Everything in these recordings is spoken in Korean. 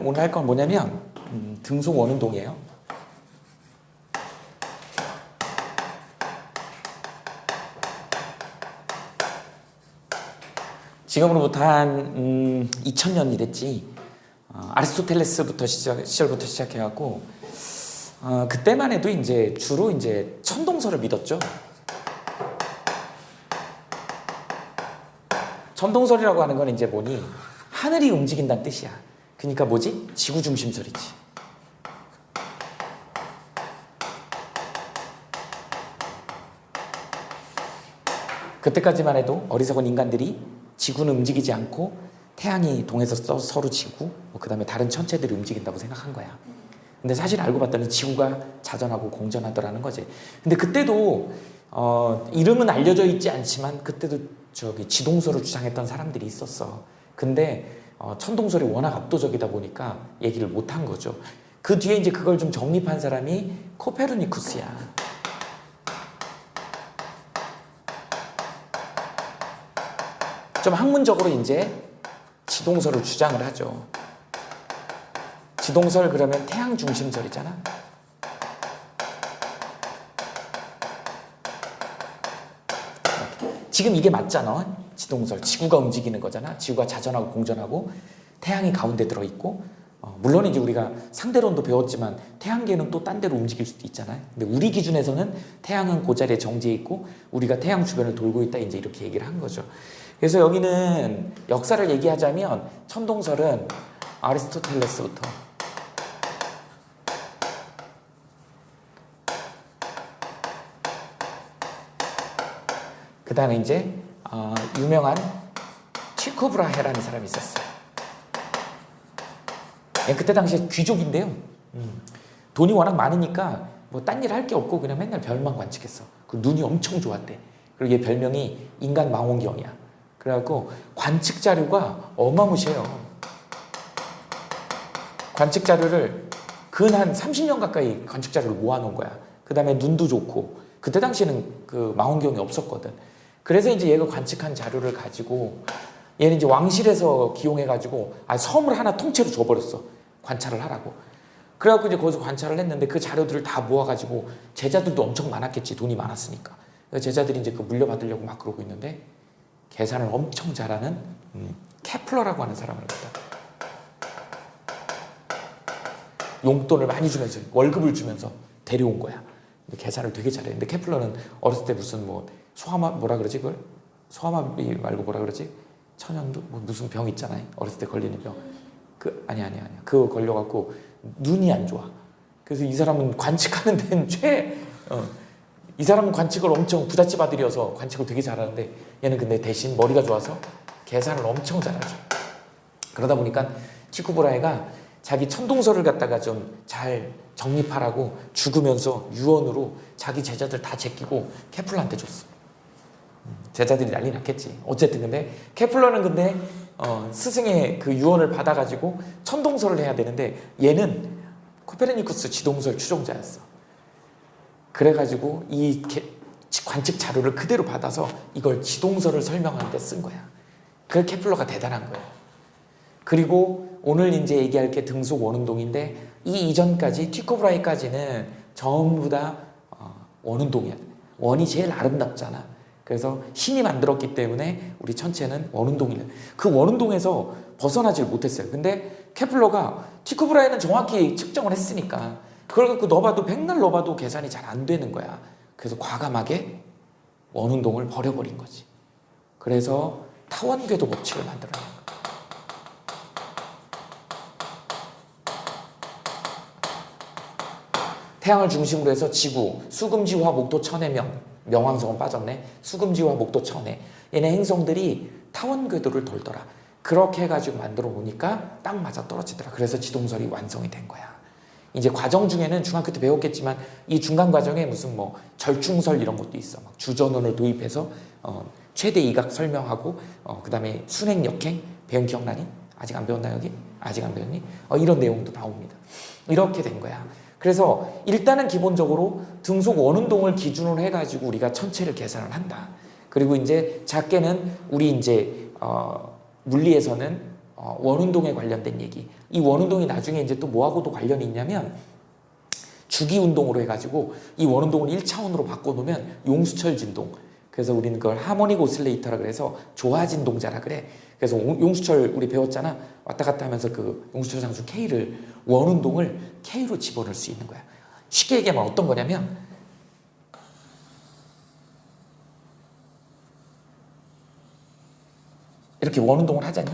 오늘 할 건 뭐냐면 등속 원운동이에요. 지금으로부터 한 2000년이 됐지. 아리스토텔레스부터 시절부터 시작해갖고 그때만 해도 이제 주로 이제 천동설을 믿었죠. 천동설이라고 하는 건 이제 뭐니? 하늘이 움직인다는 뜻이야. 그러니까 뭐지? 지구 중심설이지. 그때까지만 해도 어리석은 인간들이 지구는 움직이지 않고 태양이 동에서 서로 지구, 그 다음에 다른 천체들이 움직인다고 생각한 거야. 근데 사실 알고 봤더니 지구가 자전하고 공전하더라는 거지. 근데 그때도 이름은 알려져 있지 않지만 그때도 저기 지동설을 주장했던 사람들이 있었어. 근데 천동설이 워낙 압도적이다 보니까 얘기를 못 한 거죠. 그 뒤에 이제 그걸 좀 정립한 사람이 코페르니쿠스야. 좀 학문적으로 이제 지동설을 주장을 하죠. 지동설 그러면 태양 중심설이잖아. 지금 이게 맞잖아. 지동설. 지구가 움직이는 거잖아. 지구가 자전하고 공전하고 태양이 가운데 들어있고 물론 이제 우리가 상대론도 배웠지만 태양계는 또 딴 데로 움직일 수도 있잖아요. 근데 우리 기준에서는 태양은 그 자리에 정지해 있고 우리가 태양 주변을 돌고 있다 이제 이렇게 얘기를 한 거죠. 그래서 여기는 역사를 얘기하자면 천동설은 아리스토텔레스부터 그 다음에 이제 유명한 티코 브라헤라는 사람이 있었어요. 그때 당시에 귀족인데요. 돈이 워낙 많으니까 뭐 딴 일 할 게 없고 그냥 맨날 별만 관측했어. 그 눈이 엄청 좋았대. 그리고 얘 별명이 인간 망원경이야. 그래갖고 관측 자료가 어마무시해요. 관측 자료를 근 한 30년 가까이 관측 자료를 모아놓은 거야. 그 다음에 눈도 좋고 그때 당시에는 그 망원경이 없었거든. 그래서 이제 얘가 관측한 자료를 가지고 얘는 이제 왕실에서 기용해가지고 섬을 하나 통째로 줘버렸어. 관찰을 하라고. 그래갖고 이제 거기서 관찰을 했는데 그 자료들을 다 모아가지고 제자들도 엄청 많았겠지. 돈이 많았으니까. 제자들이 이제 그 물려받으려고 막 그러고 있는데 계산을 엄청 잘하는 케플러라고 하는 사람을 갖다 용돈을 많이 주면서 월급을 주면서 데려온 거야. 계산을 되게 잘해. 근데 케플러는 어렸을 때 무슨 뭐 소아마 뭐라 그러지 그걸? 소아마비 말고 뭐라 그러지? 천연두 뭐 무슨 병 있잖아요. 어렸을 때 걸리는 병. 그 아니야. 그거 걸려갖고 눈이 안 좋아. 그래서 이 사람은 관측하는 데는 이 사람은 관측을 엄청 부잣집 아들이어서 관측을 되게 잘하는데 얘는 근데 대신 머리가 좋아서 계산을 엄청 잘하죠. 그러다 보니까 티코 브라헤가 자기 천동설을 갖다가 좀 잘 정립하라고 죽으면서 유언으로 자기 제자들 다 제끼고 케플러한테 줬어. 제자들이 난리 났겠지. 어쨌든 근데 케플러는 근데 스승의 그 유언을 받아가지고 천동설을 해야 되는데 얘는 코페르니쿠스 지동설 추종자였어. 그래가지고 이 관측 자료를 그대로 받아서 이걸 지동설을 설명하는 데 쓴 거야. 그 케플러가 대단한 거야. 그리고 오늘 이제 얘기할 게 등속 원운동인데 이 이전까지 티코 브라헤까지는 전부 다 원운동이야. 원이 제일 아름답잖아. 그래서 신이 만들었기 때문에 우리 천체는 원운동이래. 그 원운동에서 벗어나질 못했어요. 근데 케플러가 티코 브라헤는 정확히 측정을 했으니까 그걸 갖고 넣어봐도 백날 넣어봐도 계산이 잘 안 되는 거야. 그래서 과감하게 원운동을 버려버린 거지. 그래서 타원궤도 법칙을 만들어낸 거야. 태양을 중심으로 해서 지구, 수금지화, 목토, 천해, 명왕성은 빠졌네. 수금지화, 목토, 천해. 얘네 행성들이 타원궤도를 돌더라. 그렇게 해가지고 만들어 보니까 딱 맞아 떨어지더라. 그래서 지동설이 완성이 된 거야. 이제 과정 중에는 중학교 때 배웠겠지만 이 중간 과정에 무슨 뭐 절충설 이런 것도 있어. 막 주전원을 도입해서 최대 이각 설명하고 그 다음에 순행 역행 배운 기억나니? 아직 안 배웠나 여기? 아직 안 배웠니? 이런 내용도 나옵니다. 이렇게 된 거야. 그래서 일단은 기본적으로 등속 원운동을 기준으로 해가지고 우리가 천체를 계산을 한다. 그리고 이제 작게는 우리 이제 물리에서는 원운동에 관련된 얘기. 이 원운동이 나중에 이제 또 뭐하고도 관련이 있냐면 주기운동으로 해가지고 이 원운동을 1차원으로 바꿔놓으면 용수철 진동. 그래서 우리는 그걸 하모닉 오실레이터라 그래서 조화진동자라 그래. 그래서 용수철 우리 배웠잖아. 왔다 갔다 하면서 그 용수철 상수 K를 원운동을 K로 집어넣을 수 있는 거야. 쉽게 얘기하면 어떤 거냐면 이렇게 원운동을 하자니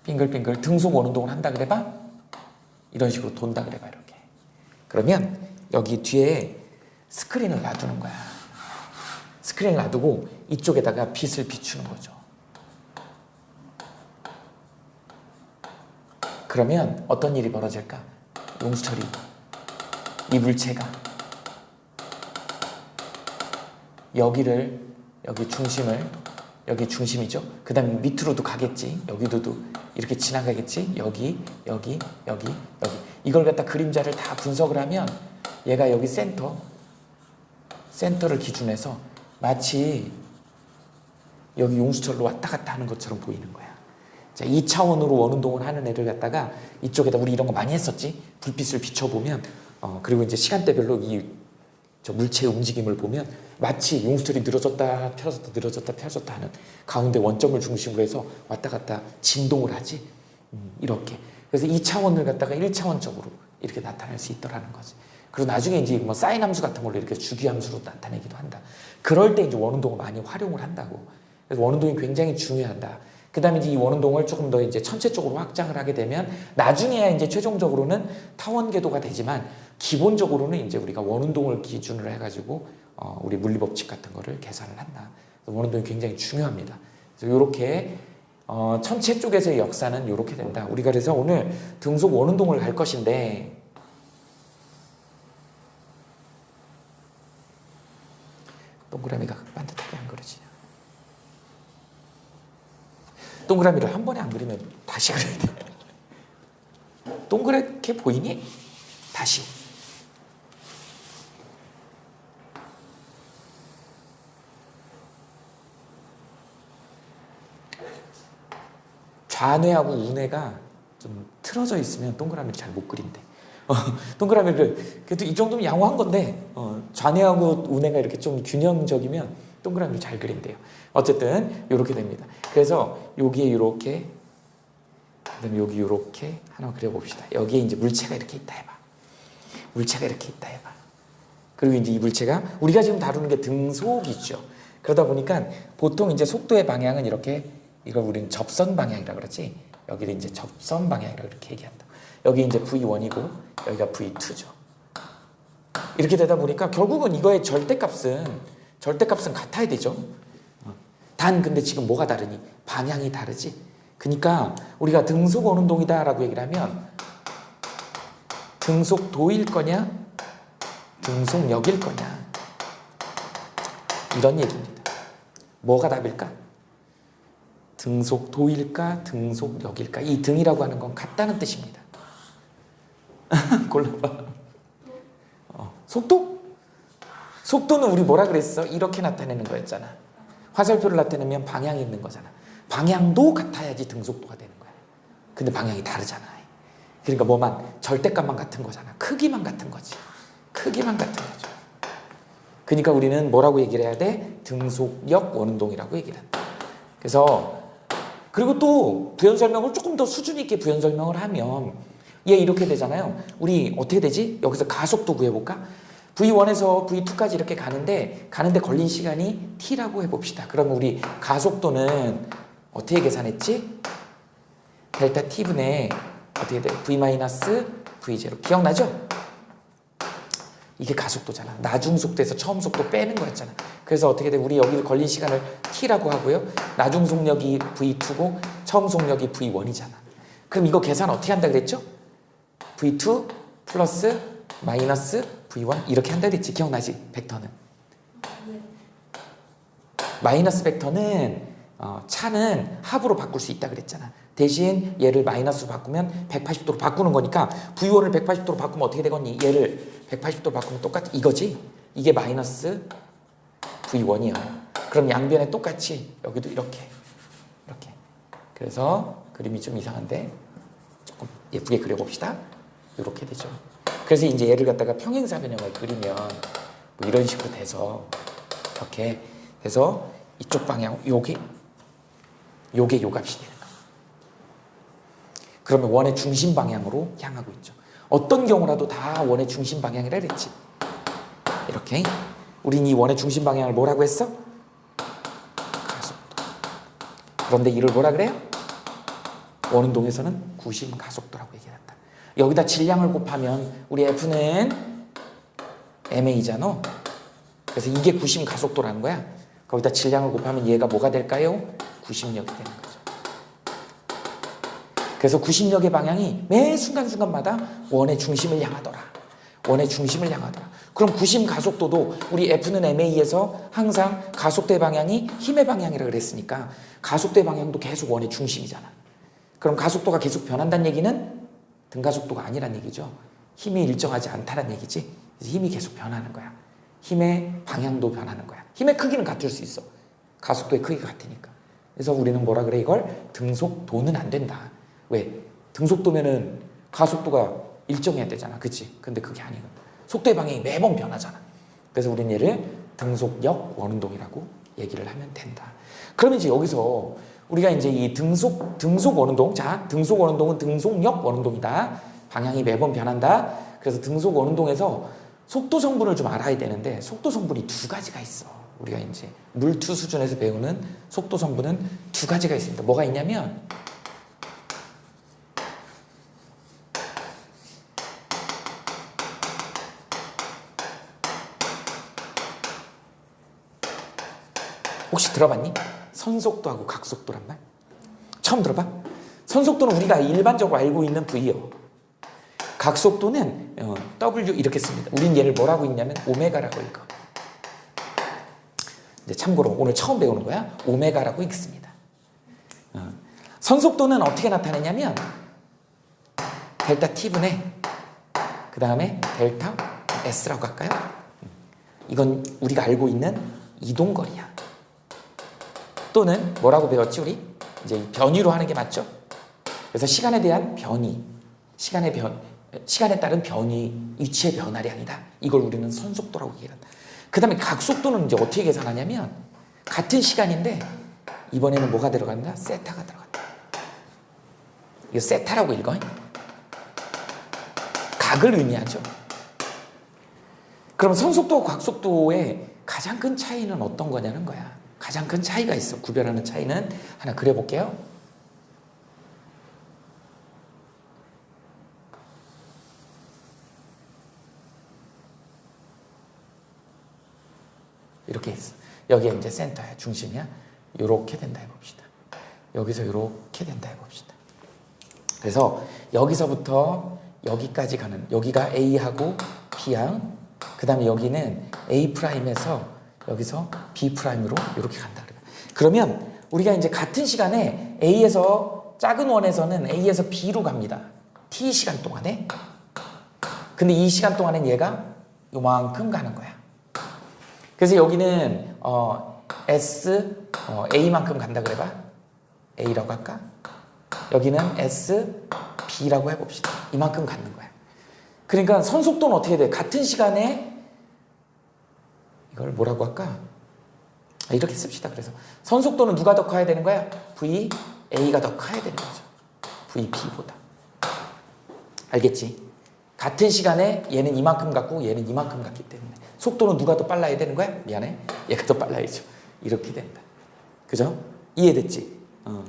빙글빙글 등속 원운동을 한다 그래봐. 이런 식으로 돈다 그래봐. 이렇게. 그러면 여기 뒤에 스크린을 놔두는 거야. 스크린을 놔두고 이쪽에다가 빛을 비추는 거죠. 그러면 어떤 일이 벌어질까? 용수철이 이 물체가 여기 중심을 여기 중심이죠. 그 다음에 밑으로도 가겠지. 여기도 이렇게 지나가겠지. 여기. 이걸 갖다 그림자를 다 분석을 하면 얘가 여기 센터를 기준해서 마치 여기 용수철로 왔다 갔다 하는 것처럼 보이는 거야. 자, 2차원으로 원운동을 하는 애를 갖다가 이쪽에다 우리 이런 거 많이 했었지. 불빛을 비춰보면 그리고 이제 시간대별로 저 물체의 움직임을 보면 마치 용수철이 늘어졌다 펴졌다 늘어졌다 펴졌다 하는 가운데 원점을 중심으로 해서 왔다 갔다 진동을 하지. 이렇게. 그래서 2차원을 갖다가 1차원적으로 이렇게 나타낼 수 있더라는 거지. 그리고 나중에 이제 뭐 사인 함수 같은 걸로 이렇게 주기함수로 나타내기도 한다. 그럴 때 이제 원운동을 많이 활용을 한다고. 그래서 원운동이 굉장히 중요하다. 그 다음에 이제 이 원운동을 조금 더 이제 천체적으로 확장을 하게 되면 나중에야 이제 최종적으로는 타원 궤도가 되지만 기본적으로는 이제 우리가 원운동을 기준으로 해가지고 우리 물리법칙 같은 거를 계산을 한다. 그래서 원운동이 굉장히 중요합니다. 그래서 이렇게 천체 쪽에서의 역사는 이렇게 된다. 우리가 그래서 오늘 등속 원운동을 갈 것인데 동그라미가 반듯하게 안 그려지냐. 동그라미를 한 번에 안 그리면 다시 그려야 돼. 동그랗게 보이니? 다시. 좌뇌하고 우뇌가 좀 틀어져 있으면 동그라미를 잘 못 그린대. 동그라미를 그래도 이 정도면 양호한 건데 좌뇌하고 우뇌가 이렇게 좀 균형적이면 동그라미를 잘 그린대요. 어쨌든 이렇게 됩니다. 그래서 여기에 이렇게 그다음에 여기 이렇게 하나 그려봅시다. 여기에 이제 물체가 이렇게 있다 해봐. 물체가 이렇게 있다 해봐. 그리고 이제 이 물체가 우리가 지금 다루는 게 등속이죠. 그러다 보니까 보통 이제 속도의 방향은 이렇게 이걸 우리는 접선 방향이라고 그러지. 여기를 이제 접선 방향이라고 이렇게 얘기한다. 여기 이제 V1이고 여기가 V2죠. 이렇게 되다 보니까 결국은 이거의 절대값은 같아야 되죠. 단 근데 지금 뭐가 다르니? 방향이 다르지. 그러니까 우리가 등속 원운동이다라고 얘기를 하면 등속도일 거냐 등속역일 거냐 이런 얘기입니다. 뭐가 답일까? 등속도일까 등속역일까? 이 등이라고 하는 건 같다는 뜻입니다. 골라봐. 속도? 속도는 우리 뭐라 그랬어? 이렇게 나타내는 거였잖아. 화살표를 나타내면 방향이 있는 거잖아. 방향도 같아야지 등속도가 되는 거야. 근데 방향이 다르잖아. 그러니까 뭐만 절대값만 같은 거잖아. 크기만 같은 거지. 크기만 같은 거죠. 그러니까 우리는 뭐라고 얘기를 해야 돼? 등속역 원운동이라고 얘기를 한다. 그래서 그리고 또 부연 설명을 조금 더 수준 있게 부연 설명을 하면 얘 이렇게 되잖아요. 우리 어떻게 되지? 여기서 가속도 구해볼까? V1에서 V2까지 이렇게 가는데 걸린 시간이 t라고 해봅시다. 그러면 우리 가속도는 어떻게 계산했지? 델타 t분의 어떻게 돼? v-v0 기억나죠? 이게 가속도잖아. 나중 속도에서 처음 속도 빼는 거였잖아. 그래서 어떻게 돼? 우리 여기 걸린 시간을 t라고 하고요. 나중 속력이 v2고 처음 속력이 v1이잖아. 그럼 이거 계산 어떻게 한다 그랬죠? v2 플러스 마이너스 v1 이렇게 한다 그랬지. 기억나지? 벡터는. 마이너스 벡터는 차는 합으로 바꿀 수 있다 그랬잖아. 대신 얘를 마이너스로 바꾸면 180도로 바꾸는 거니까 V1을 180도로 바꾸면 어떻게 되겠니? 얘를 180도로 바꾸면 똑같아. 이거지? 이게 마이너스 V1이야. 그럼 양변에 똑같이 여기도 이렇게. 그래서 그림이 좀 이상한데 조금 예쁘게 그려봅시다. 이렇게 되죠. 그래서 이제 얘를 갖다가 평행사 변형을 그리면 뭐 이런 식으로 돼서 이렇게 돼서 이쪽 방향 요게 요 값이 되는 거예요. 그러면 원의 중심 방향으로 향하고 있죠. 어떤 경우라도 다 원의 중심 방향이라 그랬지. 이렇게 우린 이 원의 중심 방향을 뭐라고 했어? 가속도. 그런데 이를 뭐라 그래요? 원운동에서는 구심 가속도라고 얘기한다. 여기다 질량을 곱하면 우리 F는 ma잖아. 그래서 이게 구심 가속도라는 거야. 거기다 질량을 곱하면 얘가 뭐가 될까요? 구심력이 되는 거죠. 그래서 구심력의 방향이 매 순간순간마다 원의 중심을 향하더라. 원의 중심을 향하더라. 그럼 구심 가속도도 우리 F는 ma에서 항상 가속도의 방향이 힘의 방향이라고 그랬으니까 가속도의 방향도 계속 원의 중심이잖아. 그럼 가속도가 계속 변한다는 얘기는 등가속도가 아니란 얘기죠. 힘이 일정하지 않다는 얘기지. 그래서 힘이 계속 변하는 거야. 힘의 방향도 변하는 거야. 힘의 크기는 같을 수 있어. 가속도의 크기가 같으니까. 그래서 우리는 뭐라 그래? 이걸 등속도는 안 된다. 왜? 등속도면은 가속도가 일정해야 되잖아. 그치? 근데 그게 아니거든. 속도의 방향이 매번 변하잖아. 그래서 우리는 얘를 등속력 원운동이라고 얘기를 하면 된다. 그러면 이제 여기서 우리가 이제 이 등속 원운동, 자, 등속 원운동은 등속력 원운동이다. 방향이 매번 변한다. 그래서 등속 원운동에서 속도 성분을 좀 알아야 되는데 속도 성분이 두 가지가 있어. 우리가 이제 물투 수준에서 배우는 속도 성분은 두 가지가 있습니다. 뭐가 있냐면 혹시 들어봤니? 선속도하고 각속도란 말? 처음 들어봐? 선속도는 우리가 일반적으로 알고 있는 V요. 각속도는 W 이렇게 씁니다. 우린 얘를 뭐라고 읽냐면 오메가라고 읽어. 이제 참고로 오늘 처음 배우는 거야. 오메가라고 읽습니다. 선속도는 어떻게 나타내냐면 델타 T분의 그 다음에 델타 S라고 할까요? 이건 우리가 알고 있는 이동거리야. 또는 뭐라고 배웠지 우리? 이제 변위로 하는 게 맞죠? 그래서 시간에 대한 변위, 시간에 따른 변위, 위치의 변화량이다. 이걸 우리는 선속도라고 얘기한다. 그 다음에 각속도는 이제 어떻게 계산하냐면 같은 시간인데 이번에는 뭐가 들어간다? 세타가 들어간다. 이거 세타라고 읽어. 각을 의미하죠. 그럼 선속도와 각속도의 가장 큰 차이는 어떤 거냐는 거야. 가장 큰 차이가 있어. 구별하는 차이는 하나 그려볼게요. 이렇게 있어. 여기에 이제 센터야, 중심이야. 이렇게 된다 해봅시다. 여기서 이렇게 된다 해봅시다. 그래서 여기서부터 여기까지 가는, 여기가 A하고 B양, 그 다음에 여기는 A'에서 여기서 B'으로 이렇게 간다. 그러면 우리가 이제 같은 시간에 A에서 작은 원에서는 A에서 B로 갑니다. T 시간 동안에. 근데 이 시간 동안엔 얘가 요만큼 가는 거야. 그래서 여기는 S A만큼 간다 그래봐. A라고 할까? 여기는 S B라고 해봅시다. 이만큼 갖는 거야. 그러니까 선속도는 어떻게 돼? 같은 시간에 이걸 뭐라고 할까? 이렇게 씁시다. 그래서 선속도는 누가 더 커야 되는 거야? VA가 더 커야 되는 거죠. VB보다. 알겠지? 같은 시간에 얘는 이만큼 갔고 얘는 이만큼 갔기 때문에 속도는 누가 더 빨라야 되는 거야? 미안해. 얘가 더 빨라야죠. 이렇게 된다. 그죠? 이해됐지?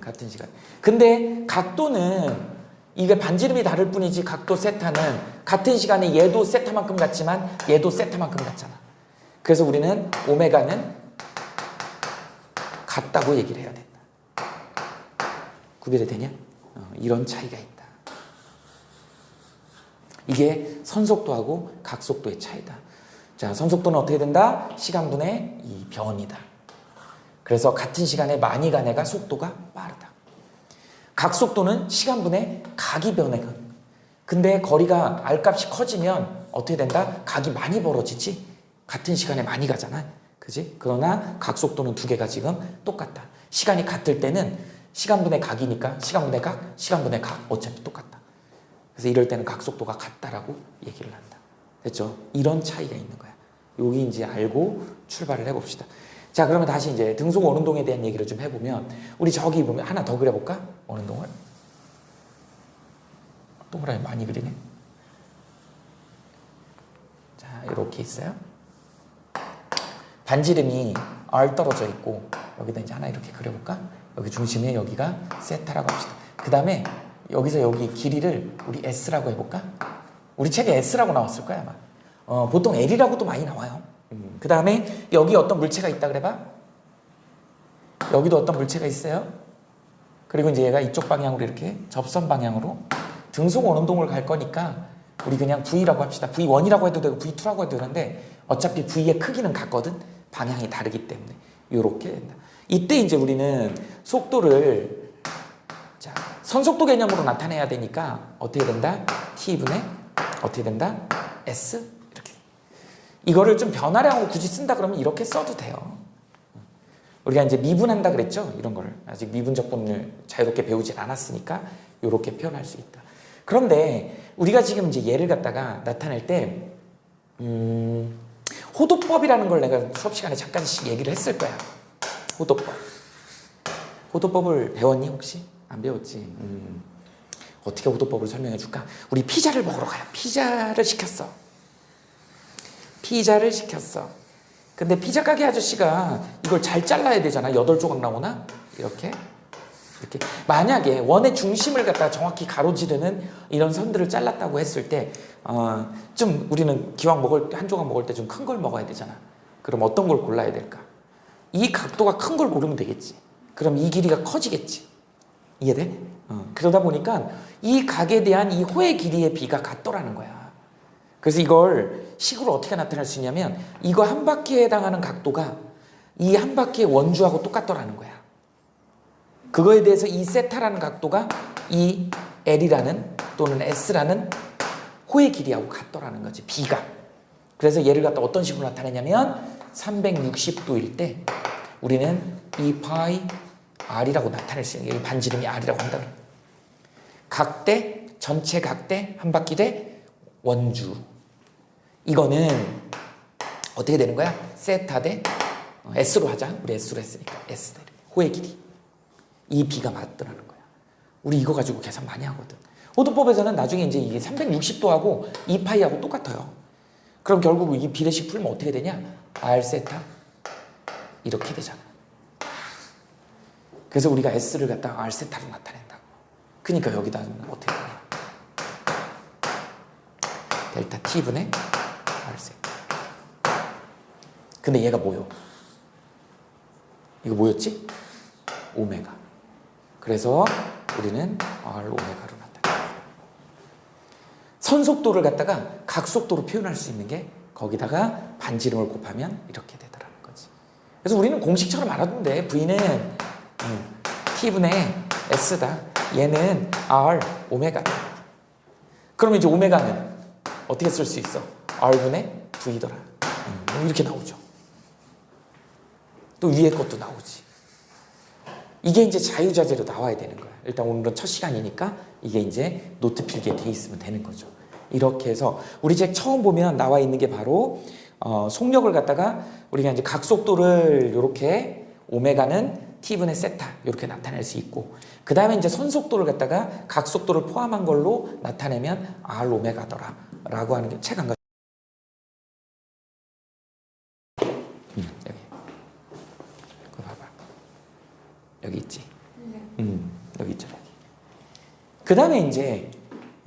같은 시간. 근데 각도는 이게 반지름이 다를 뿐이지 각도 세타는 같은 시간에 얘도 세타만큼 갔지만 얘도 세타만큼 갔잖아. 그래서 우리는 오메가는 같다고 얘기를 해야 된다. 구별이 되냐? 이런 차이가 있다. 이게 선속도하고 각속도의 차이다. 자, 선속도는 어떻게 된다? 시간분의 이 변이다. 그래서 같은 시간에 많이 간 애가 속도가 빠르다. 각속도는 시간분의 각이 변해가. 근데 거리가 R값이 커지면 어떻게 된다? 각이 많이 벌어지지? 같은 시간에 많이 가잖아. 그지? 그러나 각속도는 두 개가 지금 똑같다. 시간이 같을 때는 시간분의 각이니까 시간분의 각, 시간분의 각 어차피 똑같다. 그래서 이럴 때는 각속도가 같다라고 얘기를 한다. 됐죠? 이런 차이가 있는 거야. 여기 이제 알고 출발을 해봅시다. 자, 그러면 다시 이제 등속 원운동에 대한 얘기를 좀 해보면 우리 저기 보면 하나 더 그려볼까? 원운동을. 동그라미 많이 그리네. 자, 이렇게 있어요. 반지름이 R 떨어져 있고 여기다 이제 하나 이렇게 그려볼까? 여기 중심에 여기가 세타라고 합시다. 그 다음에 여기서 여기 길이를 우리 S라고 해볼까? 우리 책에 S라고 나왔을 거야 아마. 보통 L이라고도 많이 나와요. 그 다음에 여기 어떤 물체가 있다 그래봐. 여기도 어떤 물체가 있어요. 그리고 이제 얘가 이쪽 방향으로 이렇게 접선 방향으로 등속 원운동을 갈 거니까 우리 그냥 V라고 합시다. V1이라고 해도 되고 V2라고 해도 되는데 어차피 V의 크기는 같거든. 방향이 다르기 때문에 이렇게 된다. 이때 이제 우리는 속도를 자, 선속도 개념으로 나타내야 되니까 어떻게 된다? T분의 어떻게 된다? S 이렇게. 이거를 좀 변화량으로 굳이 쓴다 그러면 이렇게 써도 돼요. 우리가 이제 미분한다 그랬죠? 이런 거를 아직 미분적분을 자유롭게 배우질 않았으니까 이렇게 표현할 수 있다. 그런데 우리가 지금 이제 얘를 갖다가 나타낼 때 호도법이라는 걸 내가 수업 시간에 잠깐씩 얘기를 했을 거야. 호도법. 호도법을 배웠니 혹시? 안 배웠지? 어떻게 호도법을 설명해 줄까? 우리 피자를 먹으러 가요. 피자를 시켰어. 근데 피자 가게 아저씨가 이걸 잘 잘라야 되잖아. 8조각 나오나? 이렇게. 만약에 원의 중심을 갖다가 정확히 가로지르는 이런 선들을 잘랐다고 했을 때 좀 우리는 기왕 한 조각 먹을 때 좀 큰 걸 먹어야 되잖아. 그럼 어떤 걸 골라야 될까? 이 각도가 큰 걸 고르면 되겠지. 그럼 이 길이가 커지겠지. 이해돼? 그러다 보니까 이 각에 대한 이 호의 길이의 비가 같더라는 거야. 그래서 이걸 식으로 어떻게 나타낼 수 있냐면 이거 한 바퀴에 해당하는 각도가 이 한 바퀴의 원주하고 똑같더라는 거야. 그거에 대해서 이 세타라는 각도가 이 L이라는 또는 S라는 호의 길이하고 같더라는 거지. B가. 그래서 얘를 갖다 어떤 식으로 나타내냐면 360도일 때 우리는 2파이 R이라고 나타낼 수 있는 게 반지름이 R이라고 한다. 각대, 전체 각대, 한 바퀴 대 원주. 이거는 어떻게 되는 거야? 세타 대 S로 하자. 우리 S로 했으니까 S 대 호의 길이. 이 B가 맞더라는 거야. 우리 이거 가지고 계산 많이 하거든. 호도법에서는 나중에 이제 이게 360도하고 2파이하고 똑같아요. 그럼 결국 이 비례식 풀면 어떻게 되냐? R 세타 이렇게 되잖아. 그래서 우리가 S를 갖다가 R 세타로 나타낸다고. 그러니까 여기다 어떻게 되냐? 델타 T분의 R 세타. 근데 얘가 뭐요? 이거 뭐였지? 오메가. 그래서 우리는 R 오메가로 나타내. 선속도를 갖다가 각속도로 표현할 수 있는 게 거기다가 반지름을 곱하면 이렇게 되더라는 거지. 그래서 우리는 공식처럼 알아두면 돼. V는 T분의 S다. 얘는 R 오메가다. 그럼 이제 오메가는 어떻게 쓸 수 있어? R분의 V더라. 이렇게 나오죠. 또 위에 것도 나오지. 이게 이제 자유자재로 나와야 되는 거야. 일단 오늘은 첫 시간이니까 이게 이제 노트 필기에 돼 있으면 되는 거죠. 이렇게 해서 우리 책 처음 보면 나와 있는 게 바로 속력을 갖다가 우리가 이제 각속도를 이렇게 오메가는 T분의 세타 이렇게 나타낼 수 있고 그 다음에 이제 선속도를 갖다가 각속도를 포함한 걸로 나타내면 R 오메가더라 라고 하는 게 책 한 권. 여기. 그거 봐봐. 여기 있지. 여기 있잖아. 그 다음에 이제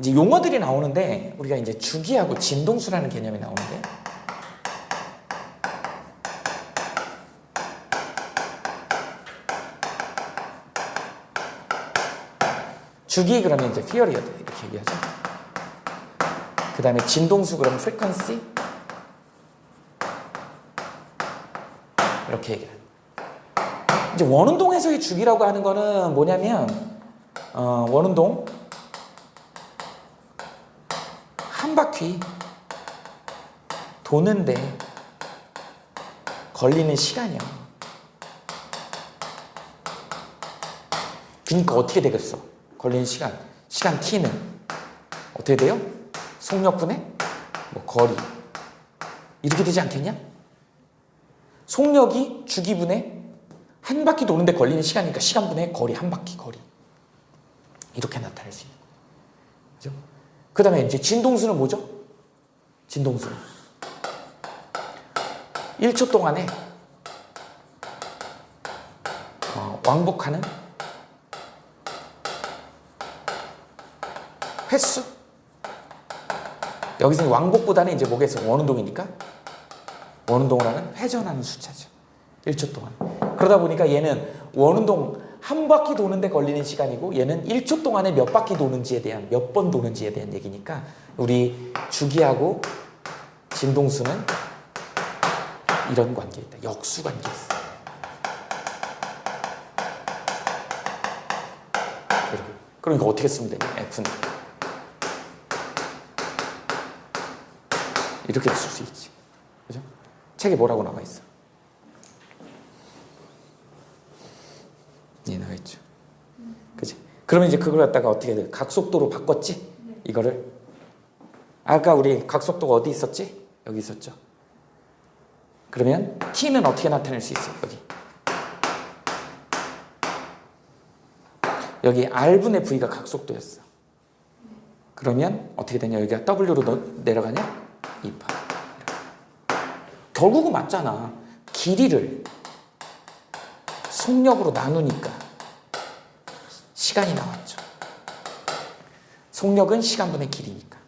용어들이 나오는데 우리가 이제 주기하고 진동수라는 개념이 나오는데 주기 그러면 이제 피어리어드 이렇게 얘기하죠. 그 다음에 진동수 그러면 frequency 이렇게 얘기해요. 이제 원운동에서의 주기라고 하는 거는 뭐냐면 원운동 한 바퀴 도는데 걸리는 시간이야. 그러니까 어떻게 되겠어? 걸리는 시간 t는 어떻게 돼요? 속력분의 뭐 거리 이렇게 되지 않겠냐? 속력이 주기분의 한 바퀴 도는데 걸리는 시간이니까 시간분의 거리 한 바퀴 거리 이렇게 나타낼 수 있는 거예요. 그죠? 그 다음에 이제 진동수는 뭐죠? 진동수는 1초 동안에 왕복하는 횟수. 여기서 왕복보다는 이제 뭐겠어? 원운동이니까 원운동을 하는 회전하는 숫자죠. 1초 동안. 그러다 보니까 얘는 원운동 한 바퀴 도는데 걸리는 시간이고 얘는 1초 동안에 몇 바퀴 도는지에 대한 몇 번 도는지에 대한 얘기니까 우리 주기하고 진동수는 이런 관계에 있다. 역수 관계에 있어. 그러니까 어떻게 쓰면 되냐? F는 이렇게 쓸 수 있지. 그죠? 책에 뭐라고 나와 있어? 예, 나와 있죠. 그치? 그러면 이제 그걸 갖다가 어떻게 돼? 각속도로 바꿨지? 이거를. 아까 우리 각속도가 어디 있었지? 여기 있었죠. 그러면 t는 어떻게 나타낼 수 있어? 여기 r분의 v가 각속도였어. 그러면 어떻게 되냐? 여기가 w로 내려가냐? 2π. 결국은 맞잖아. 길이를 속력으로 나누니까 시간이 나왔죠. 속력은 시간분의 길이니까.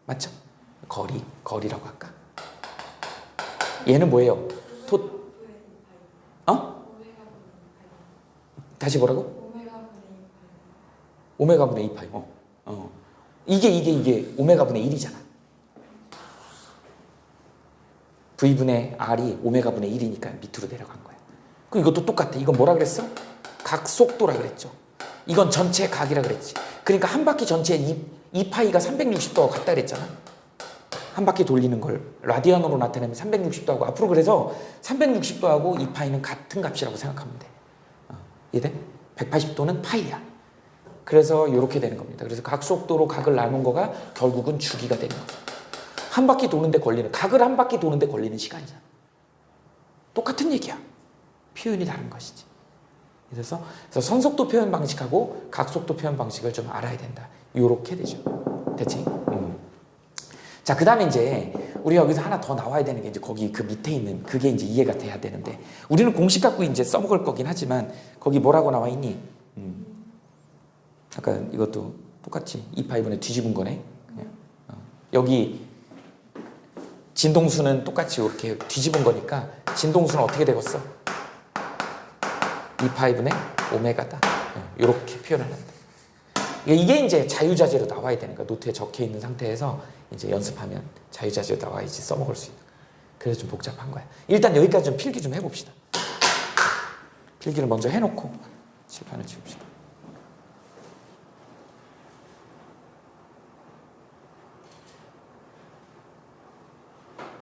맞죠? 거리라고 할까? 얘는 뭐예요? 다시 뭐라고? 오메가분의 2파이. 이게 오메가분의 1이잖아. V분의 R이 오메가분의 1이니까 밑으로 내려간 거야. 그럼 이것도 똑같아. 이건 뭐라 그랬어? 각속도라 그랬죠. 이건 전체 각이라 그랬지. 그러니까 한 바퀴 전체에 2파이가 360도가 같다 그랬잖아. 한 바퀴 돌리는 걸 라디안으로 나타내면 360도하고 앞으로 그래서 360도하고 2파이는 같은 값이라고 생각하면 돼. 이해돼? 180도는 파이야. 그래서 이렇게 되는 겁니다. 그래서 각속도로 각을 나눈 거가 결국은 주기가 되는 거죠. 한 바퀴 도는데 걸리는, 각을 한 바퀴 도는데 걸리는 시간이잖아. 똑같은 얘기야. 표현이 다른 것이지. 그래서 선속도 표현 방식하고 각속도 표현 방식을 좀 알아야 된다. 이렇게 되죠. 됐지? 자, 그 다음에 이제 우리 여기서 하나 더 나와야 되는 게 이제 거기 그 밑에 있는 그게 이제 이해가 돼야 되는데 우리는 공식 갖고 이제 써먹을 거긴 하지만 거기 뭐라고 나와 있니? 아까 이것도 똑같이 2파이분에 뒤집은 거네. 여기 진동수는 똑같이 이렇게 뒤집은 거니까 진동수는 어떻게 되겠어? 2파이분의 오메가다. 이렇게 표현을 한다. 이게 이제 자유자재로 나와야 되는 거야. 노트에 적혀 있는 상태에서 이제 연습하면 자유자재로 나와야지 써먹을 수 있는 거야. 그래서 좀 복잡한 거야. 일단 여기까지 좀 필기 좀 해봅시다. 필기를 먼저 해놓고 칠판을 치웁시다.